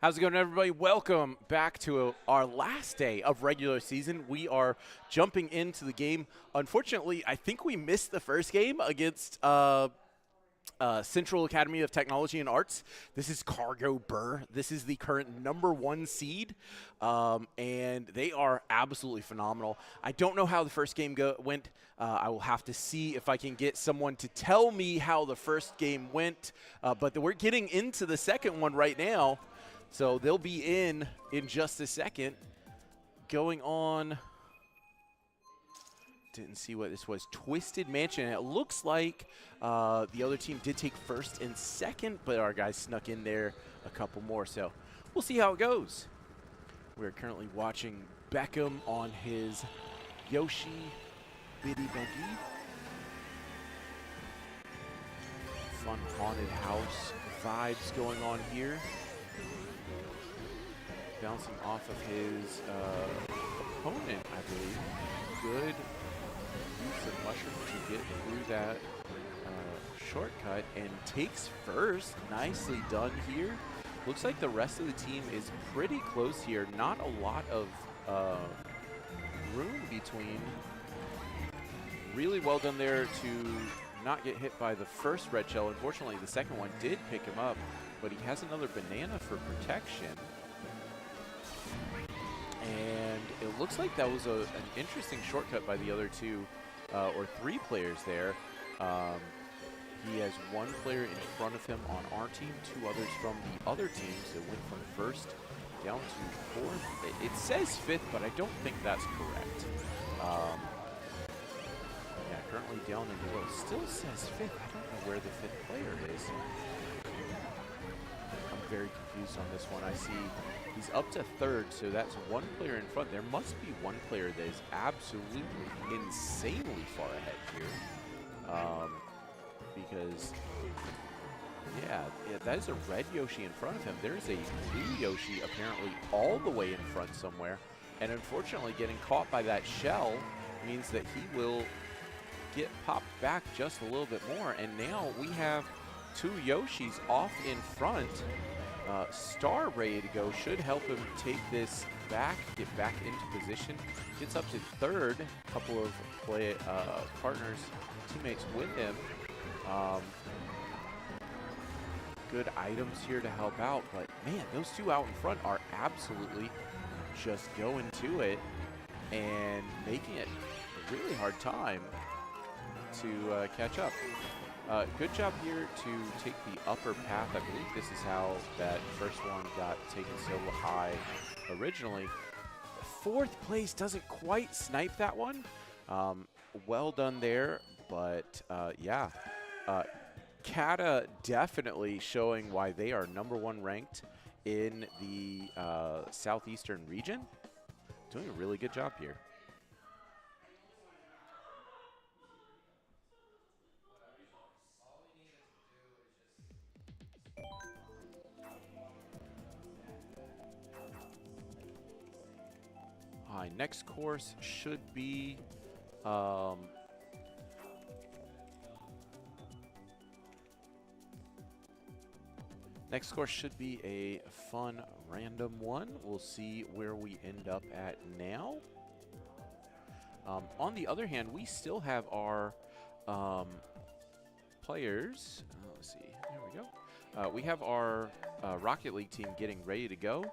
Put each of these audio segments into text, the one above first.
How's it going, everybody? Welcome back to our last day of regular season. We are jumping into the game. Unfortunately, I think we missed the first game against Central Academy of Technology and Arts. This is Cargo Burr. This is the current #1 seed, and they are absolutely phenomenal. I don't know how the first game went. I will have to see if I can get someone to tell me how the first game went, but we're getting into the second one right now. So they'll be in just a second. Going on, didn't see what this was, Twisted Mansion. It looks like the other team did take first and second, but our guys snuck in there a couple more. So we'll see how it goes. We're currently watching Beckham on his Yoshi Bitty Buggy. Fun haunted house vibes going on here. Bouncing off of his opponent, I believe. Good use of mushroom to get through that shortcut and takes first. Nicely done here. Looks like the rest of the team is pretty close here. Not a lot of room between. Really well done there to not get hit by the first red shell. Unfortunately, the second one did pick him up, but he has another banana for protection. And it looks like that was an interesting shortcut by the other two or three players there. He has one player in front of him on our team, two others from the other team. So it went from first down to fourth. It says fifth, but I don't think that's correct. Yeah, currently down in below. Still says fifth. I don't know where the fifth player is. I'm very confused on this one. I see he's up to third, so that's one player in front. There must be one player that is absolutely insanely far ahead here. Because, yeah, that is a red Yoshi in front of him. There is a blue Yoshi apparently all the way in front somewhere. And unfortunately, getting caught by that shell means that he will get popped back just a little bit more. And now we have two Yoshis off in front. Star ready to go, should help him take this back, get back into position. Gets up to third, a couple of partners, teammates with him. Good items here to help out, but man, those two out in front are absolutely just going to it and making it a really hard time to catch up. Good job here to take the upper path. I believe this is how that first one got taken so high originally. Fourth place doesn't quite snipe that one. Well done there, but yeah. Kata definitely showing why they are #1 ranked in the southeastern region. Doing a really good job here. Next course should be a fun random one. We'll see where we end up at now. On the other hand, we still have our players. Let's see. There we go. We have our Rocket League team getting ready to go.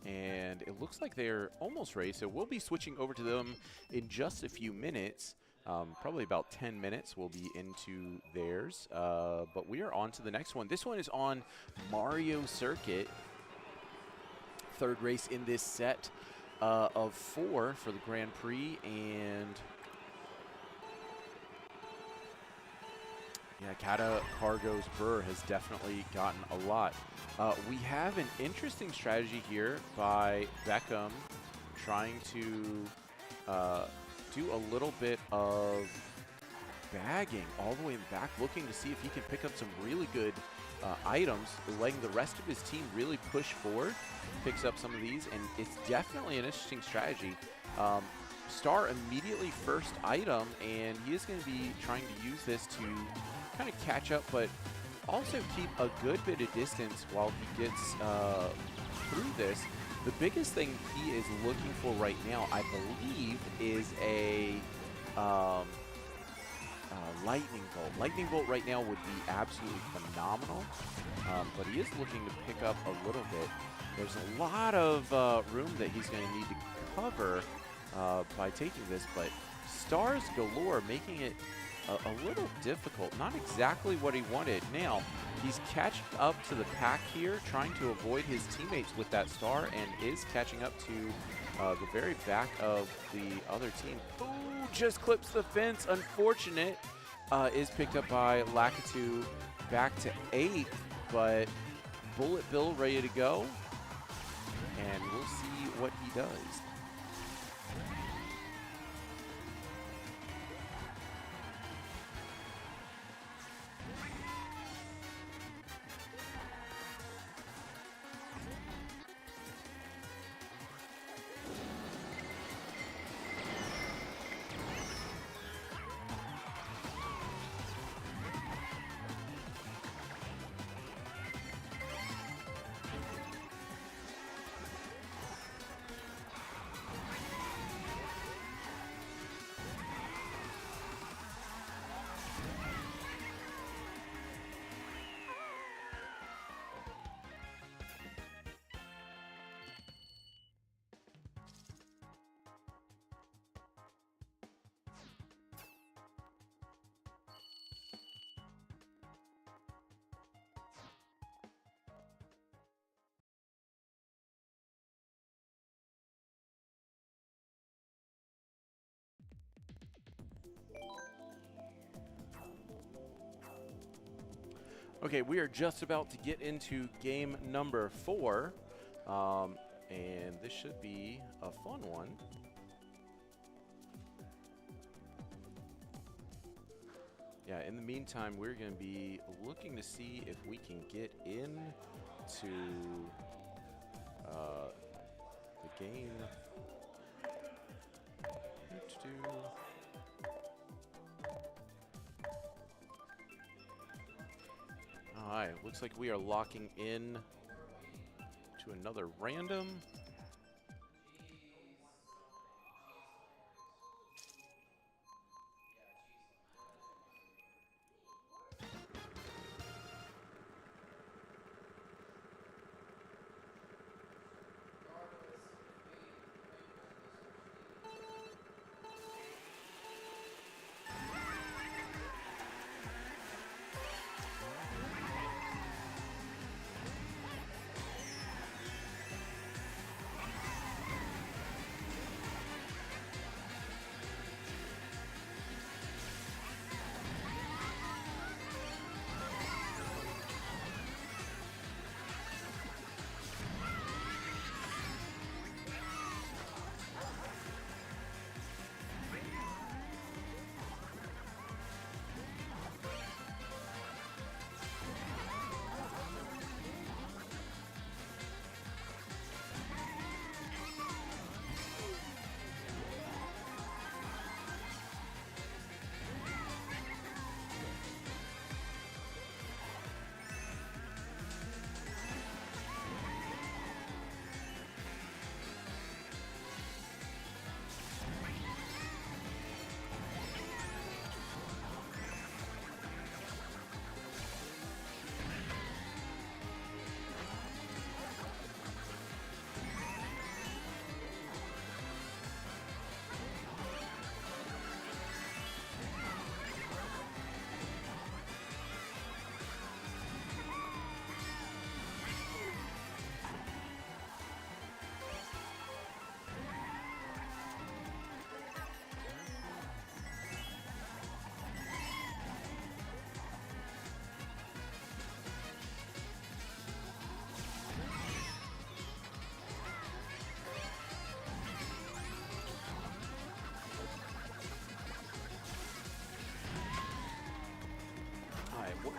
And it looks like they're almost ready, so we'll be switching over to them in just a few minutes. Probably about 10 minutes we'll be into theirs. But we are on to the next one. This one is on Mario Circuit. Third race in this set of 4 for the Grand Prix. And yeah, Kata Cargo's Burr has definitely gotten a lot. We have an interesting strategy here by Beckham trying to do a little bit of bagging all the way in the back, looking to see if he can pick up some really good items, letting the rest of his team really push forward, picks up some of these, and it's definitely an interesting strategy. Star immediately first item, and he is going to be trying to use this to kind of catch up, but also keep a good bit of distance while he gets through this. The biggest thing he is looking for right now, I believe, is a lightning bolt. Lightning bolt right now would be absolutely phenomenal, but he is looking to pick up a little bit. There's a lot of room that he's going to need to cover by taking this, but stars galore, making it a little difficult. Not exactly what he wanted. Now, he's catching up to the pack here, trying to avoid his teammates with that star, and is catching up to the very back of the other team. Ooh, just clips the fence. Unfortunate. Is picked up by Lakitu, back to 8, but Bullet Bill ready to go, and we'll see what he does. Okay, we are just about to get into game number 4, and this should be a fun one. Yeah, in the meantime, we're going to be looking to see if we can get into the game. Alright, looks like we are locking in to another random.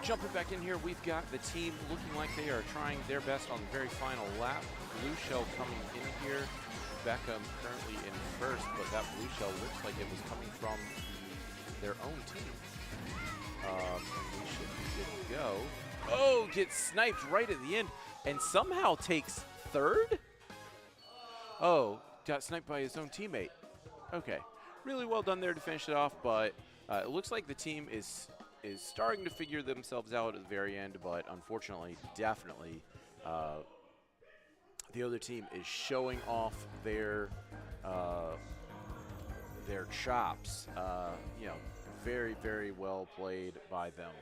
Jumping back in here, we've got the team looking like they are trying their best on the very final lap. Blue shell coming in here. Beckham currently in first, but that blue shell looks like it was coming from their own team. And we should be good to go. Oh, gets sniped right at the end and somehow takes third? Oh, got sniped by his own teammate. Okay, really well done there to finish it off, but it looks like the team is starting to figure themselves out at the very end, but unfortunately, definitely, the other team is showing off their chops. You know, very, very well played by them.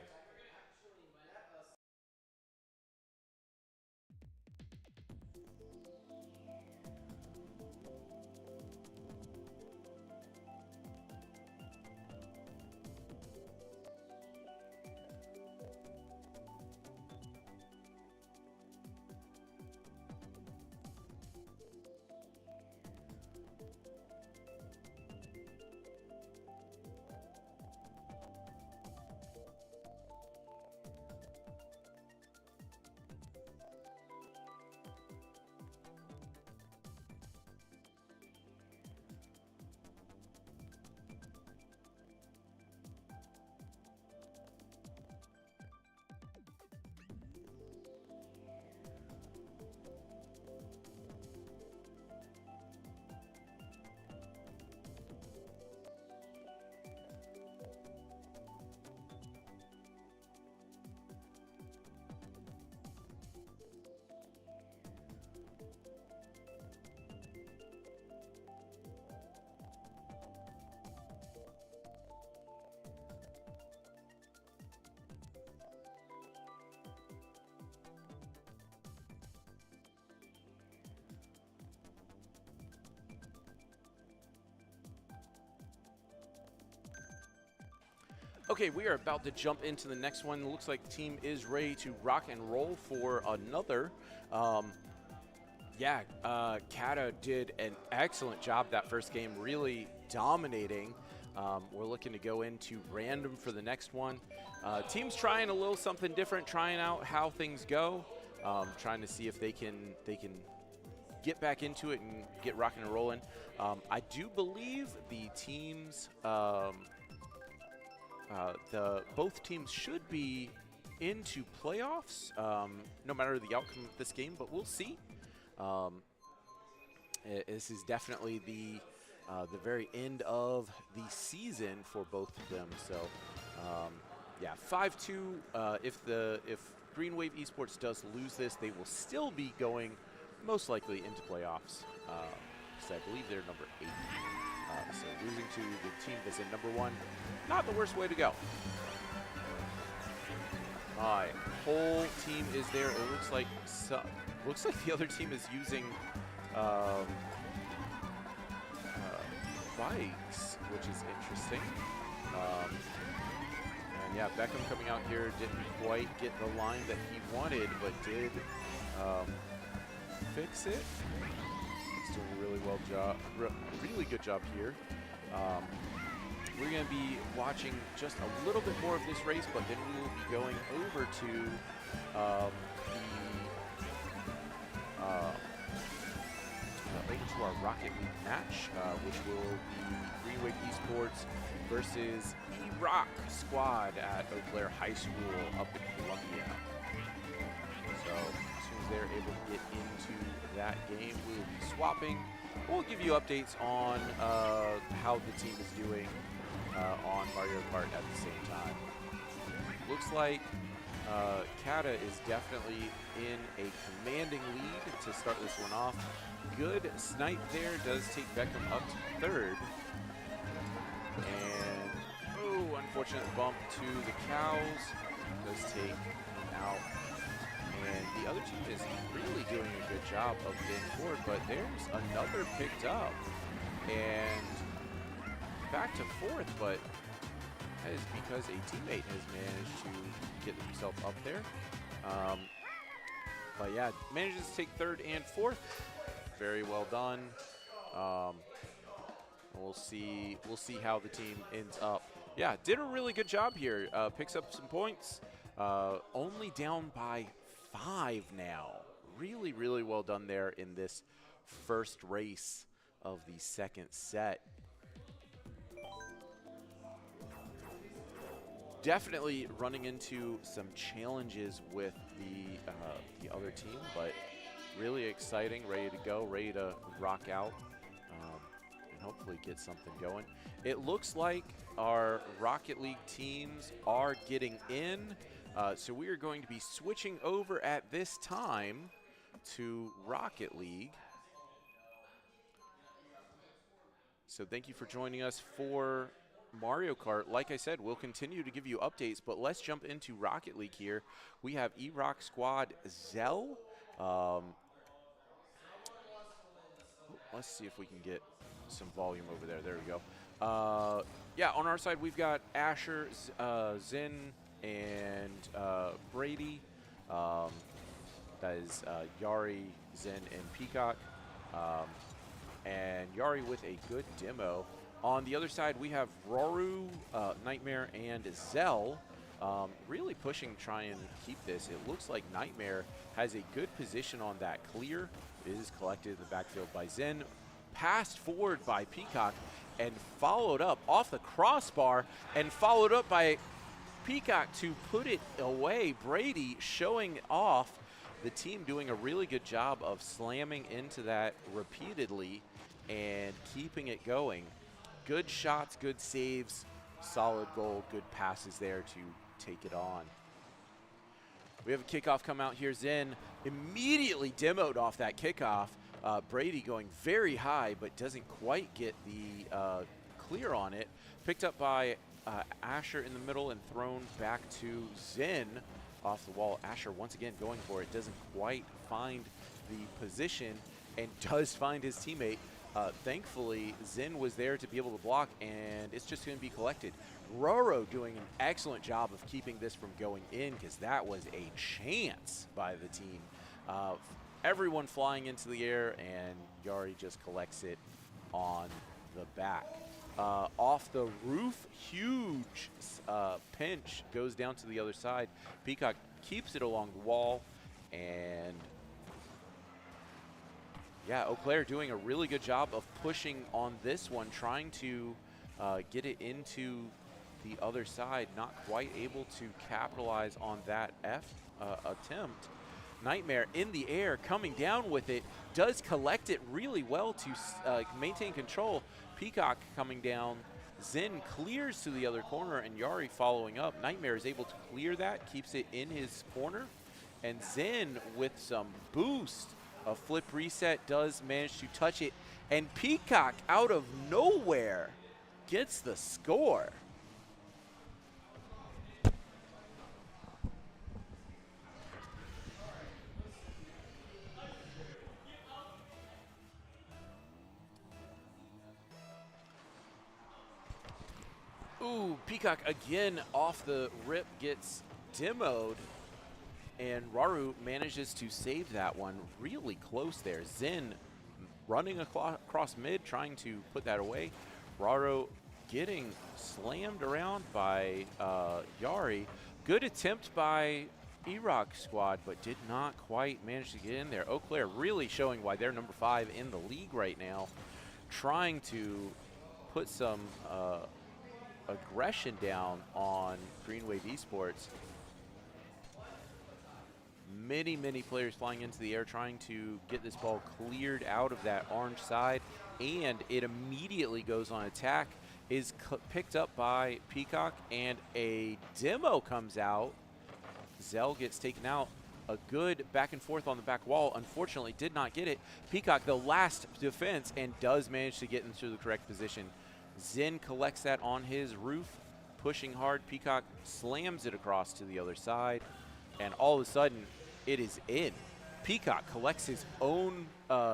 Okay, we are about to jump into the next one. It looks like the team is ready to rock and roll for another. Kata did an excellent job that first game, really dominating. We're looking to go into random for the next one. Team's trying a little something different, trying out how things go, trying to see if they can get back into it and get rocking and rolling. I do believe the teams. Both teams should be into playoffs, no matter the outcome of this game, but we'll see. This is definitely the very end of the season for both of them. So, yeah, 5-2. If Green Wave Esports does lose this, they will still be going most likely into playoffs. Because I believe they're number 8. So losing to the team that's in number 1, not the worst way to go. My whole team is there. It looks like the other team is using bikes, which is interesting. And yeah, Beckham coming out here didn't quite get the line that he wanted, but did fix it. He's doing a really good job here. We're going to be watching just a little bit more of this race, but then we will be going over to our Rocket League match, which will be Green Wave Esports versus E-Rock squad at Eau Claire High School up in Columbia. So as soon as they're able to get into that game, we will be swapping. We'll give you updates on how the team is doing on Mario Kart at the same time. Looks like Kata is definitely in a commanding lead to start this one off. Good snipe there, does take Beckham up to 3rd. And, oh, unfortunate bump to the cows. Does take him out. And the other team is really doing a good job of getting forward, but there's another picked up. And back to 4th, but that is because a teammate has managed to get himself up there. But yeah, manages to take 3rd and 4th. Very well done. We'll see how the team ends up. Yeah, did a really good job here. Picks up some points. Only down by 5 now. Really, really well done there in this first race of the second set. definitely running into some challenges with the other team, but really exciting, ready to go, ready to rock out, and hopefully get something going. It looks like our Rocket League teams are getting in, so we are going to be switching over at this time to Rocket League. So thank you for joining us for Mario Kart. Like I said, we'll continue to give you updates, but let's jump into Rocket League here. We have E-Rock Squad Zell. Let's see if we can get some volume over there. There we go. Yeah, on our side, we've got Asher, Zin, and Brady. That is Yari, Zin, and Peacock. And Yari with a good demo. On the other side, we have Roru, Nightmare, and Zell really pushing to try and keep this. It looks like Nightmare has a good position on that clear. It is collected in the backfield by Zen, passed forward by Peacock, and followed up off the crossbar, and followed up by Peacock to put it away. Brady showing off, the team doing a really good job of slamming into that repeatedly and keeping it going. Good shots, good saves, solid goal, good passes there to take it on. We have a kickoff come out here. Zen immediately demoed off that kickoff. Brady going very high, but doesn't quite get the clear on it. Picked up by Asher in the middle and thrown back to Zen off the wall. Asher once again going for it, doesn't quite find the position and does find his teammate. Thankfully, Zen was there to be able to block, and it's just going to be collected. Roro doing an excellent job of keeping this from going in, because that was a chance by the team. Everyone flying into the air, and Yari just collects it on the back. Off the roof, huge pinch, goes down to the other side. Peacock keeps it along the wall, and yeah, Eau Claire doing a really good job of pushing on this one, trying to get it into the other side, not quite able to capitalize on that attempt. Nightmare in the air, coming down with it, does collect it really well to maintain control. Peacock coming down, Zen clears to the other corner, and Yari following up. Nightmare is able to clear that, keeps it in his corner, and Zen with some boost. A flip reset does manage to touch it, and Peacock out of nowhere gets the score. Ooh, Peacock again off the rip gets demoed. And Raru manages to save that one really close there. Zen running across mid, trying to put that away. Raru getting slammed around by Yari. Good attempt by E-Rock Squad, but did not quite manage to get in there. Eau Claire really showing why they're number 5 in the league right now. Trying to put some aggression down on Wave Esports. Many players flying into the air trying to get this ball cleared out of that orange side, and it immediately goes on attack, is picked up by Peacock, and a demo comes out. Zell gets taken out. A good back and forth on the back wall. Unfortunately, did not get it. Peacock, the last defense, and does manage to get into the correct position. Zen collects that on his roof, pushing hard. Peacock slams it across to the other side, and all of a sudden, it is in. Peacock collects his own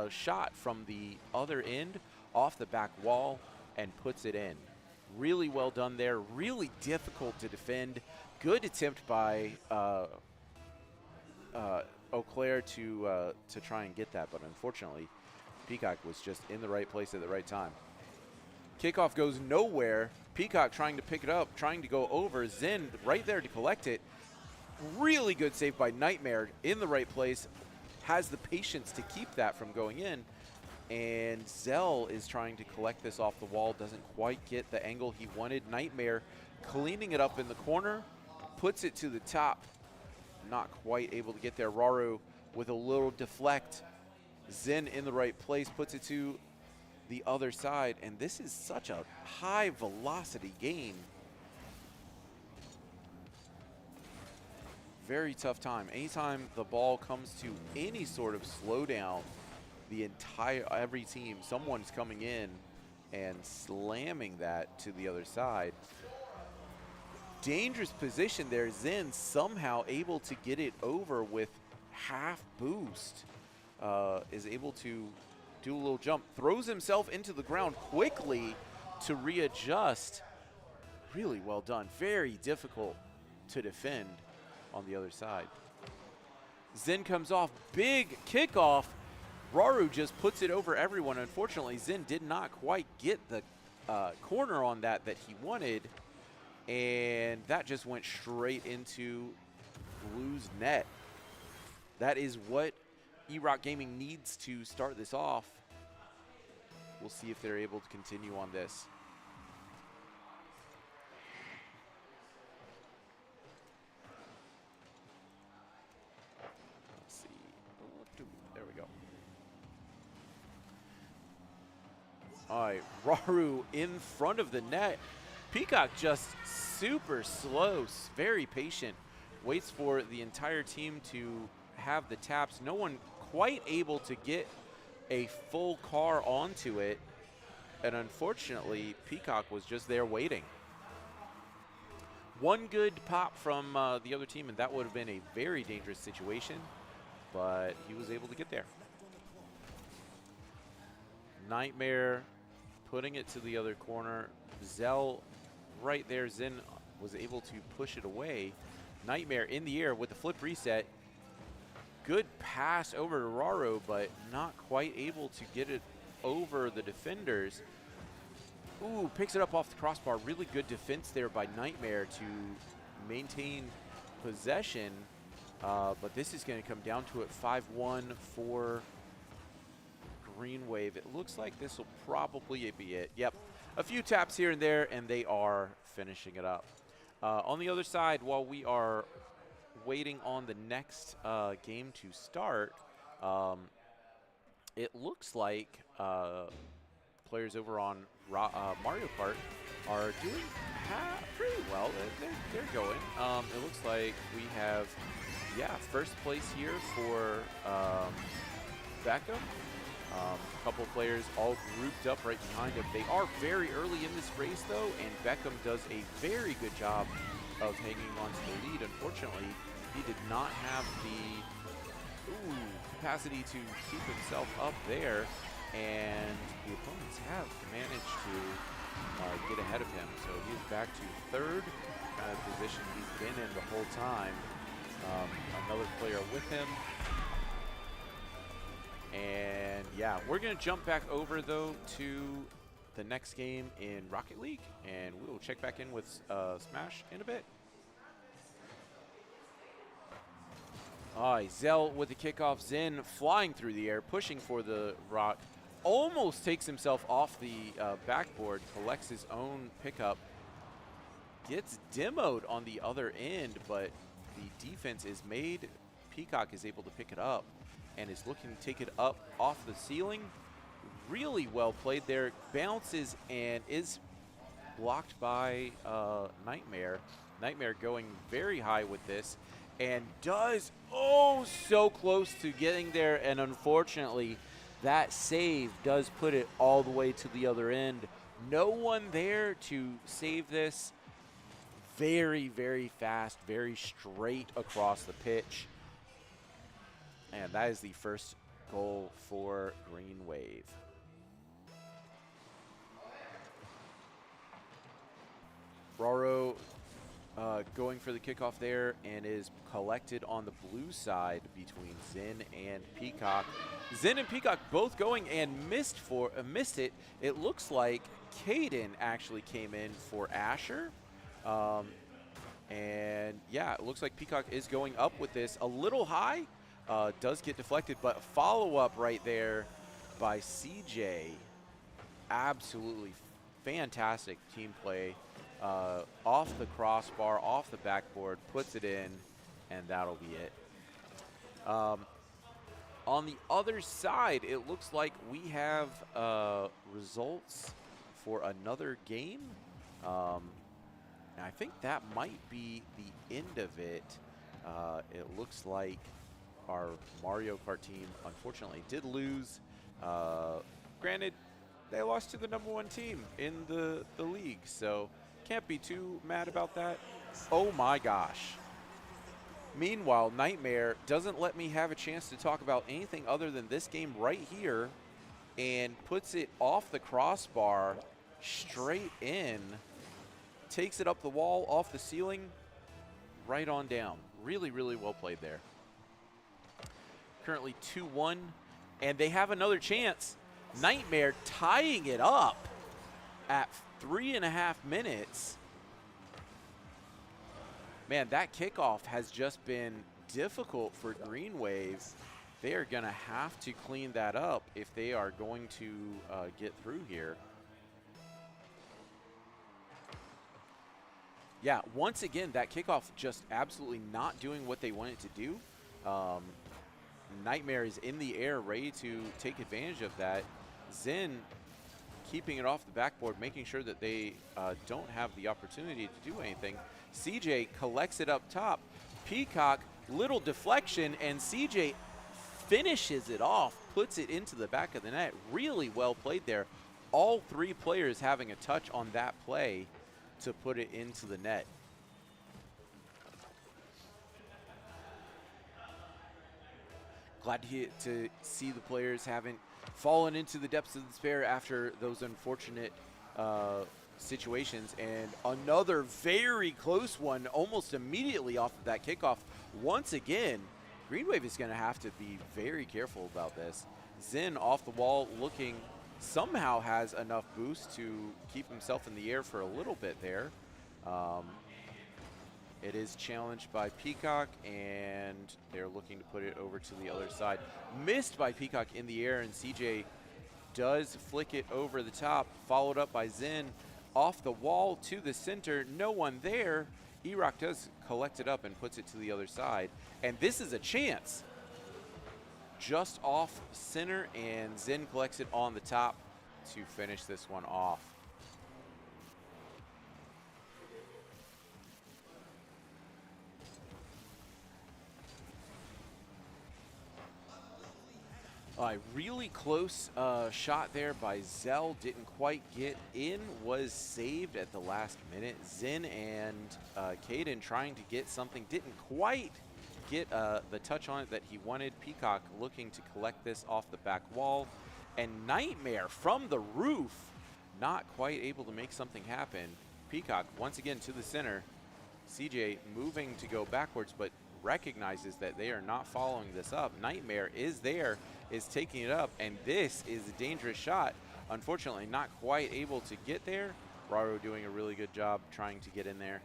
shot from the other end off the back wall and puts it in. Really well done there. Really difficult to defend. Good attempt by Eau Claire to try and get that, but unfortunately, Peacock was just in the right place at the right time. Kickoff goes nowhere. Peacock trying to pick it up, trying to go over. Zen right there to collect it. Really good save by Nightmare in the right place. Has the patience to keep that from going in. And Zell is trying to collect this off the wall, doesn't quite get the angle he wanted. Nightmare cleaning it up in the corner, puts it to the top. Not quite able to get there. Raru with a little deflect. Zen in the right place, puts it to the other side. And this is such a high velocity game. Very tough time. Anytime the ball comes to any sort of slowdown, every team, someone's coming in and slamming that to the other side. Dangerous position there. Zen somehow able to get it over with half boost. Is able to do a little jump, throws himself into the ground quickly to readjust. Really well done. Very difficult to defend on the other side. Zen comes off, big kickoff. Raru just puts it over everyone. Unfortunately, Zen did not quite get the corner on that he wanted, and that just went straight into Blue's net. That is what E-Rock Gaming needs to start this off. We'll see if they're able to continue on this. Let's see. There we go. All right, Raru in front of the net. Peacock just super slow, very patient. Waits for the entire team to have the taps. No one quite able to get a full car onto it. And unfortunately, Peacock was just there waiting. One good pop from the other team, and that would have been a very dangerous situation. But he was able to get there. Nightmare putting it to the other corner. Zell right there. Zen was able to push it away. Nightmare in the air with the flip reset. Good pass over to Raru, but not quite able to get it over the defenders. Ooh, picks it up off the crossbar. Really good defense there by Nightmare to maintain possession. But this is going to come down to it. 5-1 for Green Wave. It looks like this will probably be it. Yep, a few taps here and there, and they are finishing it up. On the other side, while we are waiting on the next game to start, it looks like players over on Mario Kart are doing pretty well. They're going. It looks like we have, first place here for Beckham. A couple players all grouped up right behind him. They are very early in this race, though, and Beckham does a very good job of hanging on to the lead. Unfortunately, he did not have the capacity to keep himself up there, and the opponents have managed to get ahead of him. So he's back to third position he's been in the whole time. Another player with him. And yeah, we're going to jump back over, though, to the next game in Rocket League, and we will check back in with Smash in a bit. Zell with the kickoff. Zen flying through the air, pushing for the rock. Almost takes himself off the backboard, collects his own pickup. Gets demoed on the other end, but the defense is made. Peacock is able to pick it up and is looking to take it up off the ceiling. Really well played there. Bounces and is blocked by Nightmare. Nightmare going very high with this and does so close to getting there, and unfortunately that save does put it all the way to the other end. No one there to save this. Very, very fast, very straight across the pitch. And that is the first goal for Green Wave. Raru going for the kickoff there and is collected on the blue side between Zen and Peacock. Zen and Peacock both going and missed it. It looks like Caden actually came in for Asher. And yeah, it looks like Peacock is going up with this a little high. Does get deflected, but follow-up right there by CJ. Absolutely fantastic team play. Off the crossbar, off the backboard, puts it in, and that'll be it. On the other side, it looks like we have results for another game. And I think that might be the end of it. It looks like our Mario Kart team, unfortunately, did lose. Granted, they lost to the #1 team in the league, so can't be too mad about that. Oh my gosh. Meanwhile, Nightmare doesn't let me have a chance to talk about anything other than this game right here, and puts it off the crossbar, straight in, takes it up the wall, off the ceiling, right on down. Really, really well played there. Currently 2-1, and they have another chance. Nightmare tying it up at 3.5 minutes. Man, that kickoff has just been difficult for Green Wave. They are going to have to clean that up if they are going to get through here. Yeah, once again, that kickoff just absolutely not doing what they want it to do. Nightmare is in the air, ready to take advantage of that. Zen keeping it off the backboard, making sure that they don't have the opportunity to do anything. CJ collects it up top. Peacock, little deflection, and CJ finishes it off, puts it into the back of the net. Really well played there. All three players having a touch on that play to put it into the net. Glad to see the players haven't fallen into the depths of despair after those unfortunate situations. And another very close one almost immediately off of that kickoff. Once again, Green Wave is going to have to be very careful about this. Zen off the wall, looking, somehow has enough boost to keep himself in the air for a little bit there. It is challenged by Peacock, and they're looking to put it over to the other side. Missed by Peacock in the air, and CJ does flick it over the top, followed up by Zen. Off the wall to the center, no one there. E-Rock does collect it up and puts it to the other side. And this is a chance. Just off center, and Zen collects it on the top to finish this one off. A really close shot there by Zell, didn't quite get in, was saved at the last minute. Zen and Caden trying to get something, didn't quite get the touch on it that he wanted. Peacock looking to collect this off the back wall. And Nightmare from the roof, not quite able to make something happen. Peacock once again to the center. CJ moving to go backwards, but recognizes that they are not following this up. Nightmare is there, is taking it up, and this is a dangerous shot. Unfortunately, not quite able to get there. Raro doing a really good job trying to get in there.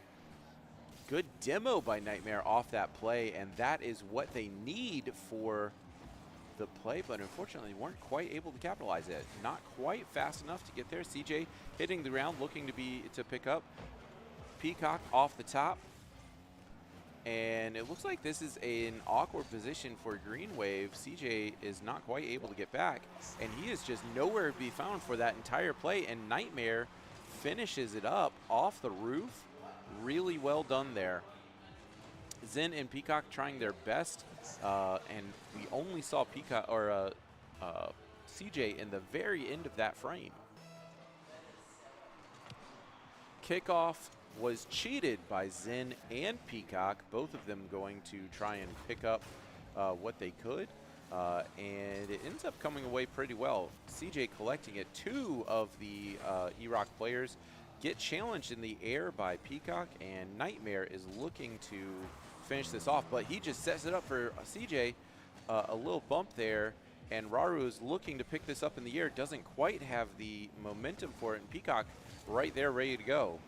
Good demo by Nightmare off that play, and that is what they need for the play, but unfortunately weren't quite able to capitalize it. Not quite fast enough to get there. CJ hitting the ground, looking to pick up. Peacock off the top. And it looks like this is an awkward position for Green Wave. CJ is not quite able to get back, and he is just nowhere to be found for that entire play, and Nightmare finishes it up off the roof. Really well done there. Zen and Peacock trying their best, and we only saw Peacock or CJ in the very end of that frame. Kickoff was cheated by Zen and Peacock, both of them going to try and pick up what they could, and it ends up coming away pretty well. CJ collecting it. Two of the E-Rock players get challenged in the air by Peacock, and Nightmare is looking to finish this off, but he just sets it up for CJ. A little bump there, and Raru is looking to pick this up in the air, doesn't quite have the momentum for it, and Peacock right there ready to go.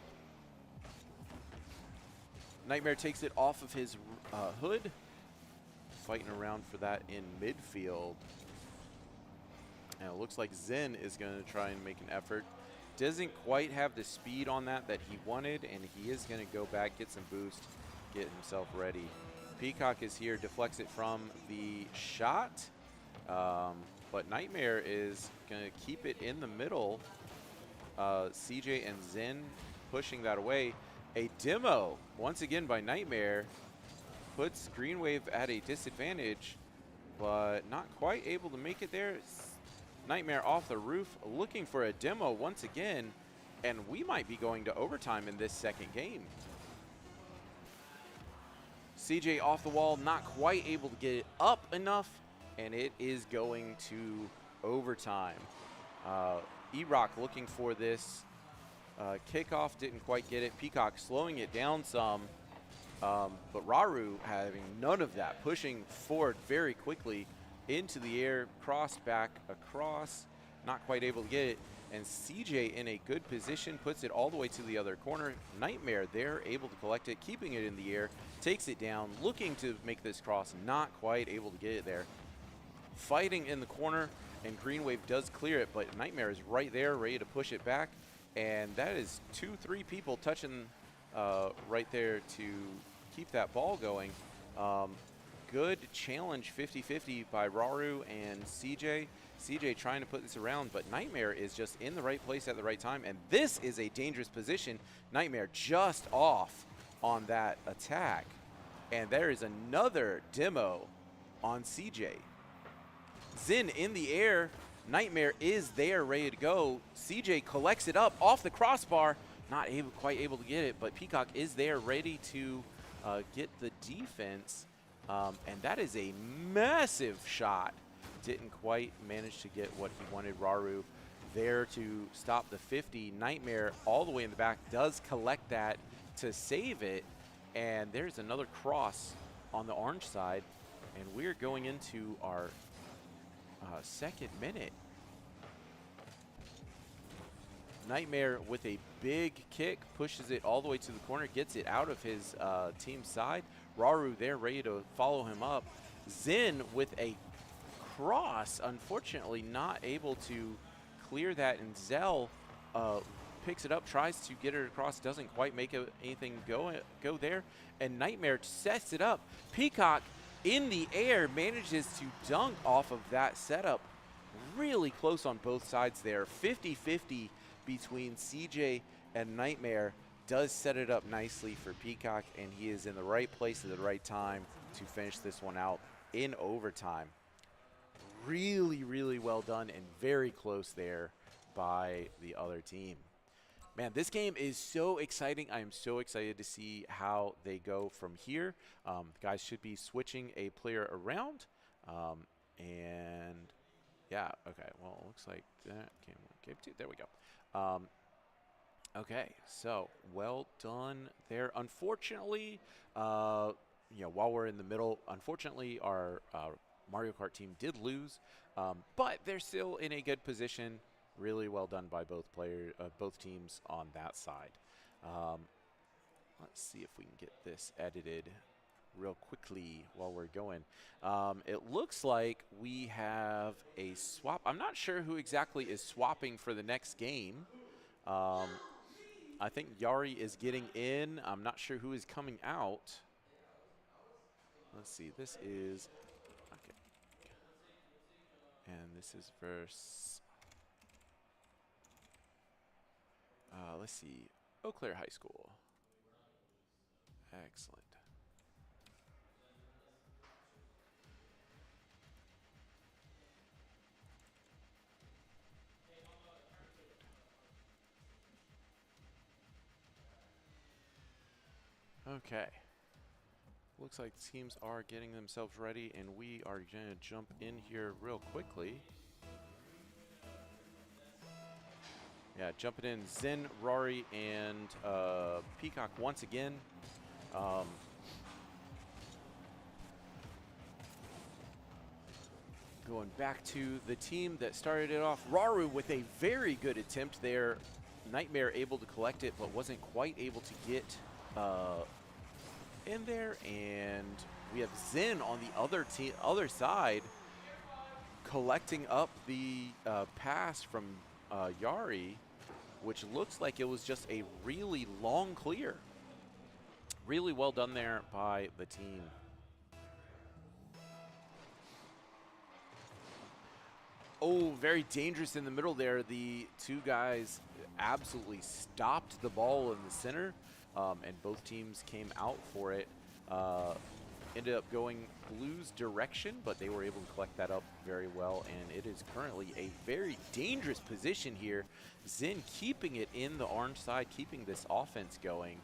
Nightmare takes it off of his hood, fighting around for that in midfield. And it looks like Zen is going to try and make an effort. Doesn't quite have the speed on that he wanted, and he is going to go back, get some boost, get himself ready. Peacock is here, deflects it from the shot, but Nightmare is going to keep it in the middle. CJ and Zen pushing that away. A demo, once again by Nightmare, puts Green Wave at a disadvantage, but not quite able to make it there. Nightmare off the roof, looking for a demo once again, and we might be going to overtime in this second game. CJ off the wall, not quite able to get it up enough, and it is going to overtime. E-Rock looking for this kickoff, didn't quite get it. Peacock slowing it down some, but Raru having none of that, pushing forward very quickly into the air, cross back across, not quite able to get it. And CJ in a good position, puts it all the way to the other corner. Nightmare there, able to collect it, keeping it in the air, takes it down, looking to make this cross, not quite able to get it there. Fighting in the corner, and Green Wave does clear it, but Nightmare is right there, ready to push it back. And that is 2-3 people touching right there to keep that ball going. Good challenge, 50-50 by Raru and CJ. CJ trying to put this around, but Nightmare is just in the right place at the right time, and this is a dangerous position. Nightmare just off on that attack, and there is another demo on CJ. Zin in the air, Nightmare is there, ready to go. CJ collects it up off the crossbar, not quite able to get it, but Peacock is there, ready to get the defense. And that is a massive shot. Didn't quite manage to get what he wanted. Raru there to stop the 50. Nightmare all the way in the back does collect that to save it. And there's another cross on the orange side. And we're going into our second minute. Nightmare with a big kick, pushes it all the way to the corner, gets it out of his team's side. Raru there ready to follow him up. Zin with a cross, unfortunately not able to clear that, and Zell picks it up, tries to get it across, doesn't quite make anything go there, and Nightmare sets it up. Peacock in the air manages to dunk off of that setup. Really close on both sides there. 50-50 between CJ and Nightmare. Does set it up nicely for Peacock, and he is in the right place at the right time to finish this one out in overtime. Really, really well done and very close there by the other team. Man, this game is so exciting. I am so excited to see how they go from here. Guys should be switching a player around. And yeah, okay, well, it looks like that game 2. There we go. Okay, so well done there. Unfortunately, while we're in the middle, unfortunately, our Mario Kart team did lose, but they're still in a good position. Really well done by both teams on that side. Let's see if we can get this edited real quickly while we're going. It looks like we have a swap. I'm not sure who exactly is swapping for the next game. I think Yari is getting in. I'm not sure who is coming out. Let's see. This is okay, and this is verse. Let's see. Eau Claire High School. Excellent. Okay. Looks like teams are getting themselves ready, and we are going to jump in here real quickly. Yeah, jumping in, Zen, Rory, and Peacock once again. Going back to the team that started it off. Raru with a very good attempt there. Nightmare able to collect it, but wasn't quite able to get in there. And we have Zen on the other side. collecting up the pass from Yari, which looks like it was just a really long clear. Really well done there by the team. Oh, very dangerous in the middle there. The two guys absolutely stopped the ball in the center, and both teams came out for it. Ended up going Blue's direction, but they were able to collect that up very well, and it is currently a very dangerous position here. Zin keeping it in the orange side, keeping this offense going.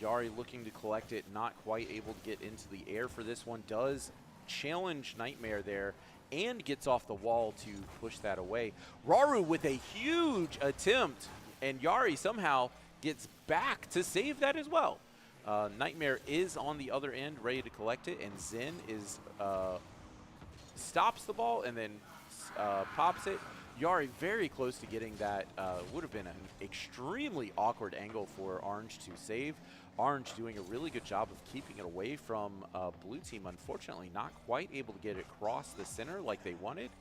Yari looking to collect it, not quite able to get into the air for this one. Does challenge Nightmare there and gets off the wall to push that away. Raru with a huge attempt, and Yari somehow gets back to save that as well. Nightmare is on the other end, ready to collect it, and Zin is stops the ball and then pops it. Yari very close to getting that. Would have been an extremely awkward angle for Orange to save. Orange doing a really good job of keeping it away from Blue team. Unfortunately, not quite able to get it across the center like they wanted.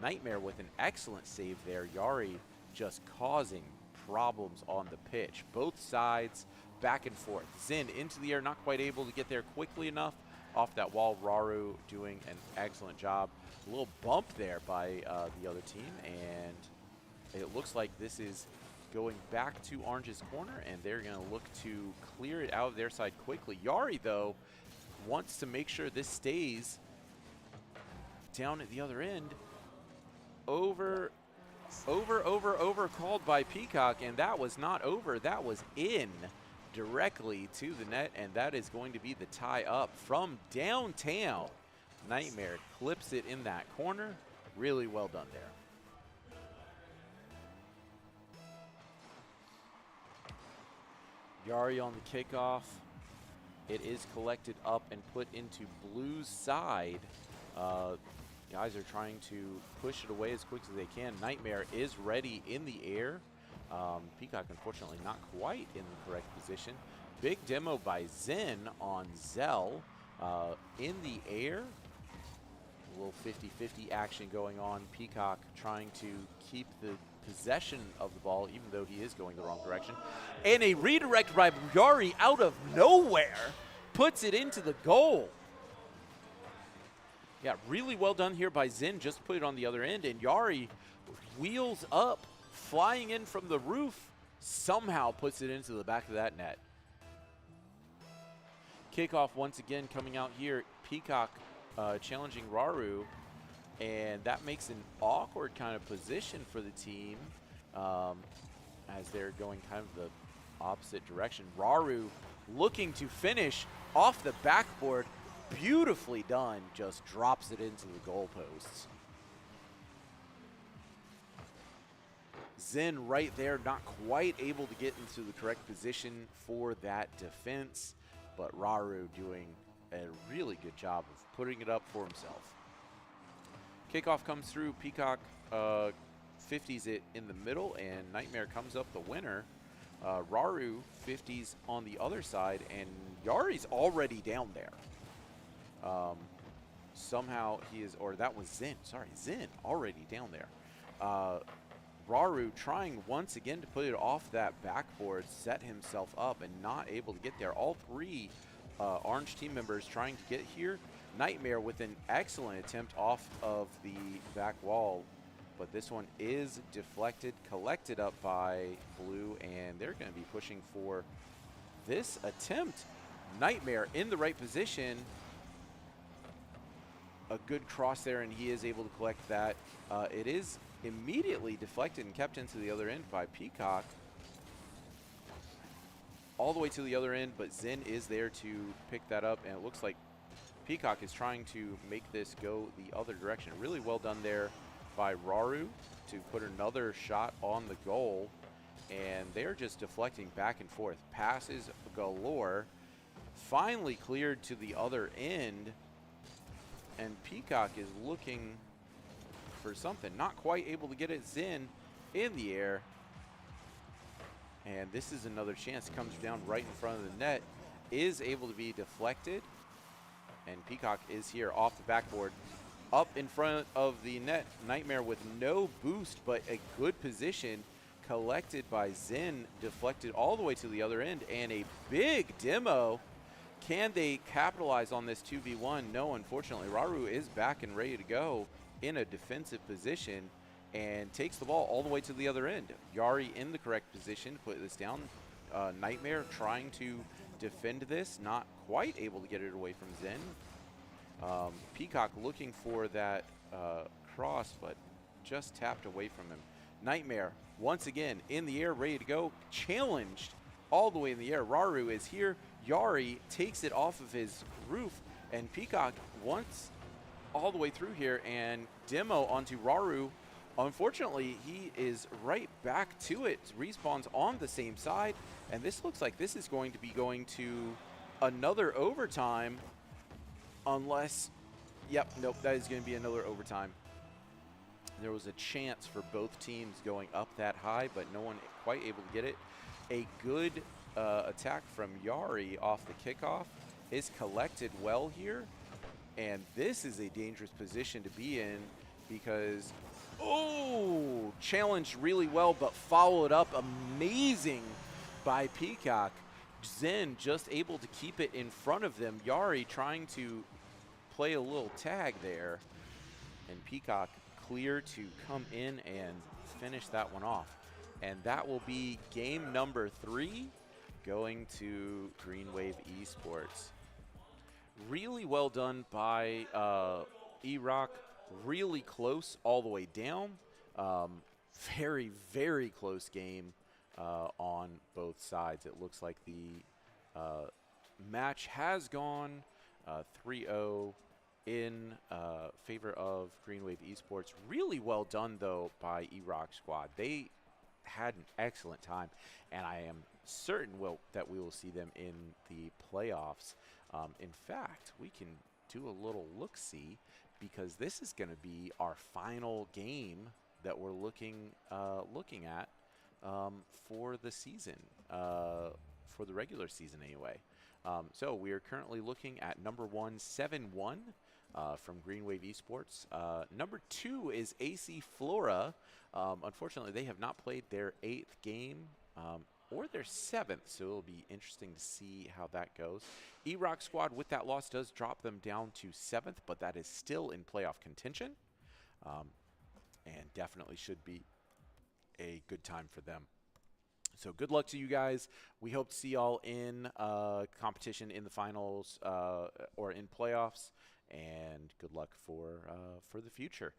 Nightmare with an excellent save there. Yari just causing problems on the pitch. Both sides back and forth. Zin into the air, not quite able to get there quickly enough. Off that wall, Raru doing an excellent job. A little bump there by the other team, and it looks like this is going back to Orange's corner, and they're going to look to clear it out of their side quickly. Yari, though, wants to make sure this stays down at the other end. Over called by Peacock, and that was not over. That was in directly to the net, and that is going to be the tie up from downtown. Nightmare clips it in that corner. Really well done there. Yari on the kickoff. It is collected up and put into Blue's side. Guys are trying to push it away as quick as they can. Nightmare is ready in the air. Peacock, unfortunately, not quite in the correct position. Big demo by Zin on Zell in the air. A little 50-50 action going on. Peacock trying to keep the possession of the ball, even though he is going the wrong direction. And a redirect by Yari out of nowhere puts it into the goal. Yeah, really well done here by Zin. Just put it on the other end, and Yari wheels up, flying in from the roof, somehow puts it into the back of that net. Kickoff once again coming out here. Peacock challenging Raru, and that makes an awkward kind of position for the team as they're going kind of the opposite direction. Raru looking to finish off the backboard. Beautifully done, just drops it into the goalposts. Zin right there, not quite able to get into the correct position for that defense, but Raru doing a really good job of putting it up for himself. Kickoff comes through. Peacock 50s it in the middle, and Nightmare comes up the winner. Raru 50s on the other side, and Yari's already down there. Somehow he is, or that was Zin, sorry, Zin already down there. Raru trying once again to put it off that backboard, set himself up, and not able to get there. All three Orange team members trying to get here. Nightmare with an excellent attempt off of the back wall, but this one is deflected, collected up by Blue, and they're going to be pushing for this attempt. Nightmare in the right position. A good cross there, and he is able to collect that. It is immediately deflected and kept into the other end by Peacock. All the way to the other end, but Zin is there to pick that up, and it looks like Peacock is trying to make this go the other direction. Really well done there by Raru to put another shot on the goal, and they're just deflecting back and forth. Passes galore. Finally cleared to the other end, and Peacock is looking for something. Not quite able to get it. Zin in the air. And this is another chance. Comes down right in front of the net. Is able to be deflected. And Peacock is here off the backboard. up in front of the net. Nightmare with no boost, but a good position collected by Zen, deflected all the way to the other end, and a big demo. Can they capitalize on this 2v1? No, unfortunately. Raru is back and ready to go in a defensive position and takes the ball all the way to the other end. Yari in the correct position to put this down. Nightmare trying to defend this, not quite able to get it away from Zen. Peacock looking for that cross, but just tapped away from him. Nightmare, once again, in the air, ready to go. Challenged all the way in the air. Raru is here. Yari takes it off of his roof, and Peacock once all the way through here, and demo onto Raru. Unfortunately, he is right back to it. Respawns on the same side, and this looks like this is going to be going to another overtime unless, yep, nope, that is going to be another overtime. There was a chance for both teams going up that high, but no one quite able to get it. A good attack from Yari off the kickoff is collected well here, and this is a dangerous position to be in because, oh, challenged really well, but followed up amazing by Peacock. Zen just able to keep it in front of them. Yari trying to play a little tag there, and Peacock clear to come in and finish that one off. And that will be game number 3 going to Green Wave Esports. Really well done by E-Rock. Really close all the way down. Very, very close game on both sides. It looks like the match has gone 3-0 in favor of Green Wave Esports. Really well done, though, by E-Rock squad. They had an excellent time, and I am certain that we will see them in the playoffs. In fact, we can do a little look-see because this is going to be our final game that we're looking at for the season, for the regular season anyway. So we are currently looking at number 1, 7-1 from Green Wave Esports. Number 2 is AC Flora. Unfortunately, they have not played their 8th game or their 7th, so it'll be interesting to see how that goes. E-Rock squad with that loss does drop them down to 7th, but that is still in playoff contention, and definitely should be a good time for them. So good luck to you guys. We hope to see y'all in competition in the finals or in playoffs, and good luck for the future.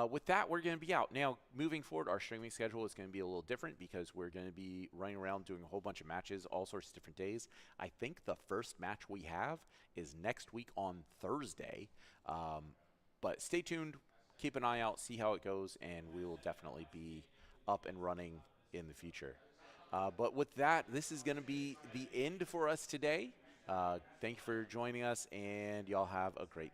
With that, we're going to be out. Now, moving forward, our streaming schedule is going to be a little different because we're going to be running around doing a whole bunch of matches, all sorts of different days. I think the first match we have is next week on Thursday. But stay tuned, keep an eye out, see how it goes, and we will definitely be up and running in the future. But with that, this is going to be the end for us today. Thank you for joining us, and y'all have a great day.